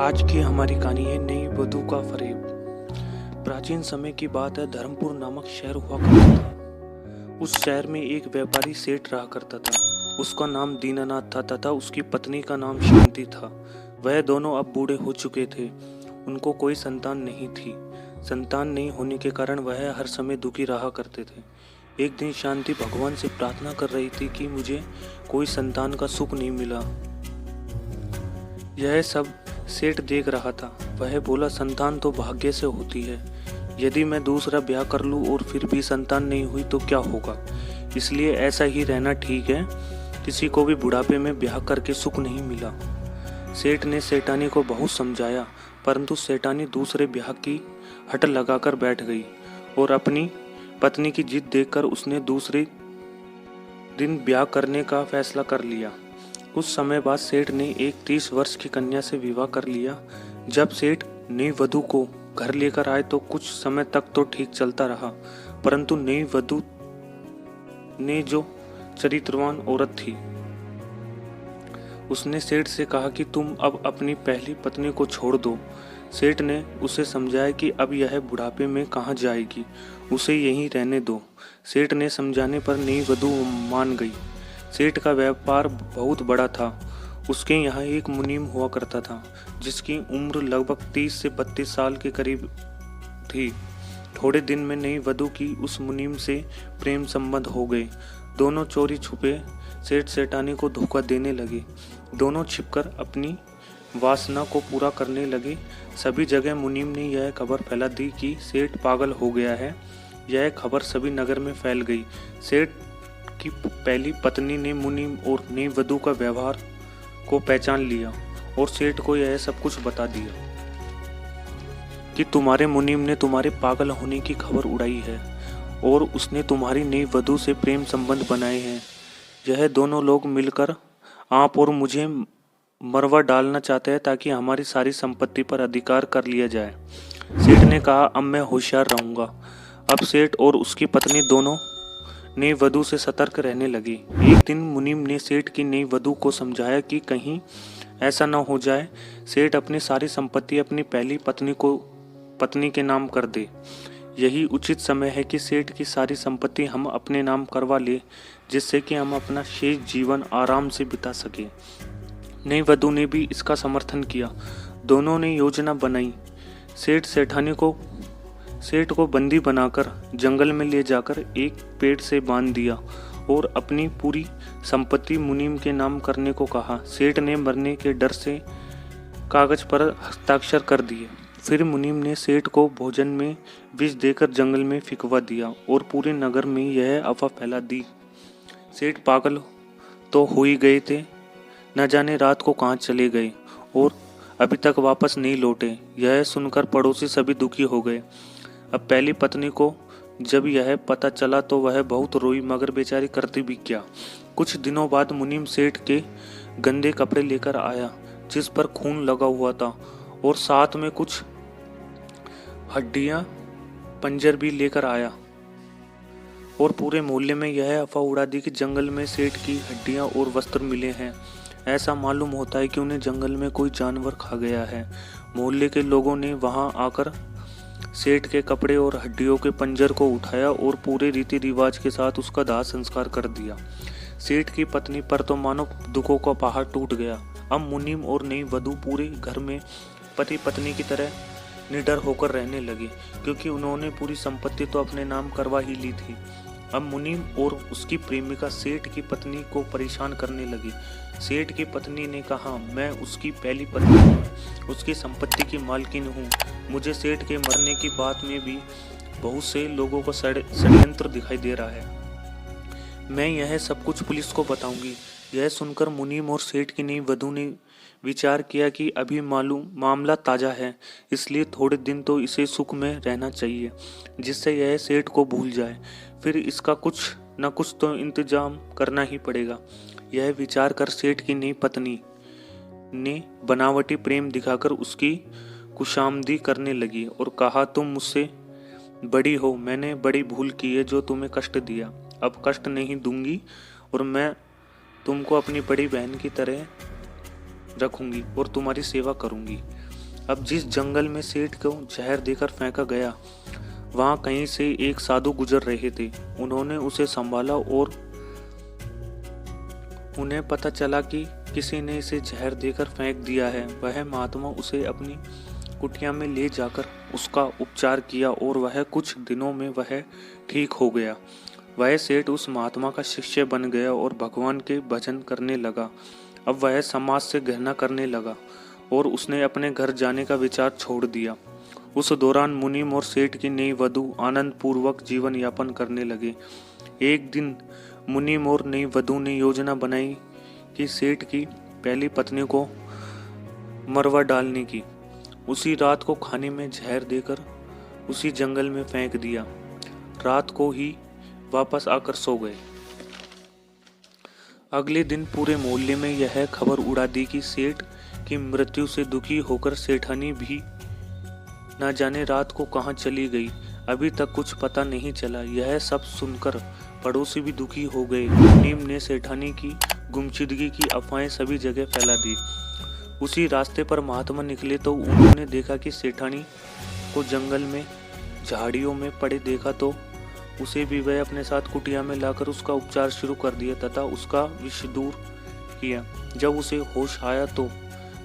आज की हमारी कहानी है नई वधू का फरेब। प्राचीन समय की बात है। धर्मपुर नामक शहर हुआ करता था। उस शहर में एक व्यापारी सेठ रहा करता था। उसका नाम दीनानाथ था तथा उसकी पत्नी का नाम शांति था। वह दोनों अब बूढ़े हो चुके थे। उनको कोई संतान नहीं थी। संतान नहीं होने के कारण वह हर समय दुखी रहा करते थे। एक दिन शांति भगवान से प्रार्थना कर रही थी कि मुझे कोई संतान का सुख नहीं मिला। यह सब सेठ देख रहा था। वह बोला, संतान तो भाग्य से होती है। यदि मैं दूसरा ब्याह कर लूं और फिर भी संतान नहीं हुई तो क्या होगा। इसलिए ऐसा ही रहना ठीक है। किसी को भी बुढ़ापे में ब्याह करके सुख नहीं मिला। सेठ ने सेठानी को बहुत समझाया, परंतु सेठानी दूसरे ब्याह की हट लगाकर बैठ गई और अपनी पत्नी की जिद देखकर उसने दूसरे दिन ब्याह करने का फैसला कर लिया। कुछ समय बाद सेठ ने एक 30 वर्ष की कन्या से विवाह कर लिया। जब सेठ नई वधू को घर लेकर आए तो कुछ समय तक तो ठीक चलता रहा, परंतु नई वधू ने जो चरित्रवान औरत थी, उसने सेठ से कहा कि तुम अब अपनी पहली पत्नी को छोड़ दो। सेठ ने उसे समझाया कि अब यह बुढ़ापे में कहाँ जाएगी, उसे यहीं रहने दो। सेठ ने समझाने पर नई वधू मान गई। सेठ का व्यापार बहुत बड़ा था। उसके यहाँ एक मुनीम हुआ करता था जिसकी उम्र लगभग 30 से 32 साल के करीब थी। थोड़े दिन में नई वधू की उस मुनीम से प्रेम संबंध हो गए। दोनों चोरी छुपे सेठ सेठानी को धोखा देने लगे। दोनों छिपकर अपनी वासना को पूरा करने लगे। सभी जगह मुनीम ने यह खबर फैला दी कि सेठ पागल हो गया है। यह खबर सभी नगर में फैल गई। सेठ की पहली पत्नी ने मुनीम और नई वधू का व्यवहार को पहचान लिया और सेठ को यह सब कुछ बता दिया कि तुम्हारे मुनीम ने तुम्हारे पागल होने की खबर उड़ाई है और उसने तुम्हारी नई वधू से प्रेम संबंध बनाए हैं। यह दोनों लोग मिलकर आप और मुझे मरवा डालना चाहते हैं ताकि हमारी सारी संपत्ति पर अधिकार कर लिया जाए। सेठ ने कहा, अब मैं होशियार रहूंगा। अब सेठ और उसकी पत्नी दोनों नई वधू से सतर्क रहने लगी। एक दिन मुनीम ने सेठ की नई वधू को समझाया कि कहीं ऐसा न हो जाए सेठ अपनी सारी संपत्ति अपनी पहली पत्नी के नाम कर दे। यही उचित समय है कि सेठ की सारी संपत्ति हम अपने नाम करवा ले, जिससे कि हम अपना शेष जीवन आराम से बिता सके। नई वधू ने भी इसका समर्थन किया। दोनों ने योजना बनाई। सेठ को बंदी बनाकर जंगल में ले जाकर एक पेड़ से बांध दिया और अपनी पूरी संपत्ति मुनीम के नाम करने को कहा। सेठ ने मरने के डर से कागज पर हस्ताक्षर कर दिए। फिर मुनीम ने सेठ को भोजन में विष देकर जंगल में फिकवा दिया और पूरे नगर में यह अफवाह फैला दी। सेठ पागल तो हो ही गए थे, न जाने रात को कहाँ चले गए और अभी तक वापस नहीं लौटे। यह सुनकर पड़ोसी सभी दुखी हो गए। अब पहली पत्नी को जब यह पता चला तो वह बहुत रोई, मगर बेचारी करती भी क्या। कुछ दिनों बाद मुनीम सेठ के गंदे कपड़े लेकर आया जिस पर खून लगा हुआ था और साथ में कुछ हड्डियां पंजर भी लेकर आया और पूरे मोहल्ले में यह अफवाह उड़ा दी कि जंगल में सेठ की हड्डियां और वस्त्र मिले हैं। ऐसा मालूम होता है कि उन्हें जंगल में कोई जानवर खा गया है। मोहल्ले के लोगों ने वहां आकर सेठ के कपड़े और हड्डियों के पंजर को उठाया और पूरे रीति रिवाज के साथ उसका दाह संस्कार कर दिया। सेठ की पत्नी पर तो मानो दुखों का पहाड़ टूट गया। अब मुनीम और नई वधू पूरे घर में पति पत्नी की तरह निडर होकर रहने लगे, क्योंकि उन्होंने पूरी संपत्ति तो अपने नाम करवा ही ली थी। अब मुनीम और उसकी प्रेमिका सेठ की पत्नी को परेशान करने लगी। सेठ की पत्नी ने कहा, मैं उसकी पहली पत्नी हूँ, उसकी संपत्ति की मालकिन हूँ। मुझे सेठ के मरने की बात में भी बहुत से लोगों को षड्यंत्र दिखाई दे रहा है। मैं यह सब कुछ पुलिस को बताऊंगी। यह सुनकर मुनीम और सेठ की नई वधू ने विचार किया कि अभी मामला ताज़ा है, इसलिए थोड़े दिन तो इसे सुख में रहना चाहिए, जिससे यह सेठ को भूल जाए। फिर इसका कुछ न कुछ तो इंतजाम करना ही पड़ेगा। यह विचार कर सेठ की नई पत्नी ने बनावटी प्रेम दिखाकर उसकी खुशामदी करने लगी और कहा, तुम मुझसे बड़ी हो, मैंने बड़ी भूल की है जो तुम्हें कष्ट दिया। अब कष्ट नहीं दूंगी और मैं तुमको अपनी बड़ी बहन की तरह रखूंगी और तुम्हारी सेवा करूंगी। अब जिस जंगल में सेठ को जहर देकर फेंका गया, वहां कहीं से एक साधु गुजर रहे थे। उन्होंने उसे संभाला और उन्हें पता चला कि किसी ने इसे जहर देकर फेंक दिया है। वह महात्मा उसे अपनी कुटिया में ले जाकर उसका उपचार किया और वह कुछ दिनों में वह ठीक हो गया। वह सेठ उस महात्मा का शिष्य बन गया और भगवान के भजन करने लगा। अब वह समाज से घृणा करने लगा और उसने अपने घर जाने का विचार छोड़ दिया। उस दौरान मुनीम और सेठ की नई वधू आनंद पूर्वक जीवन यापन करने लगे। एक दिन मुनीम और नई वधू ने योजना बनाई कि सेठ की पहली पत्नी को मरवा डालने की। उसी रात को खाने में जहर देकर उसी जंगल में फेंक दिया। रात को ही वापस आकर सो गए। अगले दिन पूरे मोहल्ले में यह खबर उड़ा दी कि सेठ की मृत्यु से दुखी होकर सेठानी भी न जाने रात को कहां चली गई। अभी तक कुछ पता नहीं चला। यह सब सुनकर पड़ोसी भी दुखी हो गए। मुनीम ने सेठानी की गुमशुदगी की अफवाहें सभी जगह फैला दी। उसी रास्ते पर महात्मा निकले तो उन्होंने देखा कि सेठानी को जंगल में झाड़ियों में पड़े देखा, तो उसे भी वह अपने साथ कुटिया में लाकर उसका उपचार शुरू कर दिया तथा उसका विष दूर किया। जब उसे होश आया तो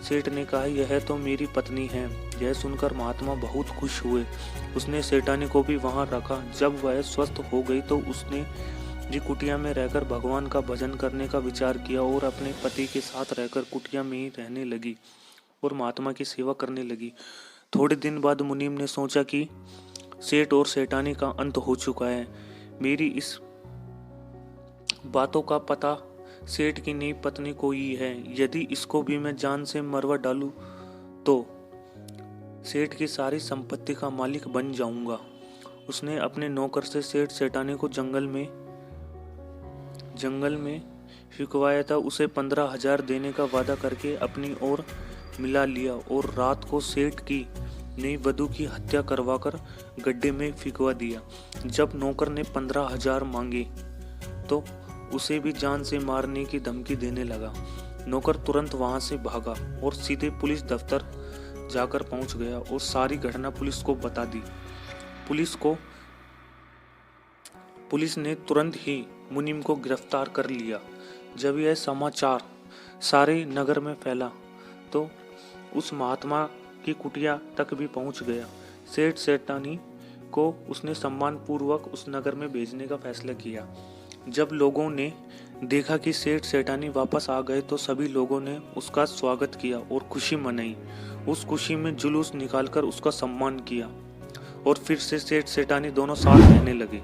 सेठ ने कहा, यह तो मेरी पत्नी है। यह सुनकर महात्मा बहुत खुश हुए। उसने सेठानी को भी वहां रखा। जब वह स्वस्थ हो गई तो उसने भी कुटिया में रहकर भगवान का भजन करने का विचार किया और अपने पति के साथ रहकर कुटिया में ही रहने लगी और महात्मा की सेवा करने लगी। थोड़े दिन बाद मुनीम ने सोचा कि सेठ और सेठानी का अंत हो चुका है। मेरी इस बातों का पता सेठ की नई पत्नी को ही है। यदि इसको भी मैं जान से मरवा डालूं तो सेठ की सारी संपत्ति का मालिक बन जाऊंगा। उसने अपने नौकर से सेठ सेठानी को जंगल में फिकवाया था। उसे 15,000 देने का वादा करके अपनी ओर मिला लिया और रात को सेठ की नई वधू की हत्या करवाकर गड्ढे में फिकवा दिया। जब नौकर ने 15,000 मांगे तो उसे भी जान से मारने की धमकी देने लगा। नौकर तुरंत वहां से भागा और सीधे पुलिस दफ्तर जाकर पहुंच गया और सारी घटना पुलिस को बता दी। पुलिस ने तुरंत ही मुनीम को गिरफ्तार कर लिया। जब यह समाचार सारे नगर में फैला तो उस महात्मा की कुटिया तक भी पहुंच गया। सेठ सेठानी को उसने सम्मान पूर्वक उस नगर में भेजने का फैसला किया। जब लोगों ने देखा कि सेठ सेठानी वापस आ गए तो सभी लोगों ने उसका स्वागत किया और खुशी मनाई। उस खुशी में जुलूस निकालकर उसका सम्मान किया और फिर से सेठ सेठानी दोनों साथ रहने लगे।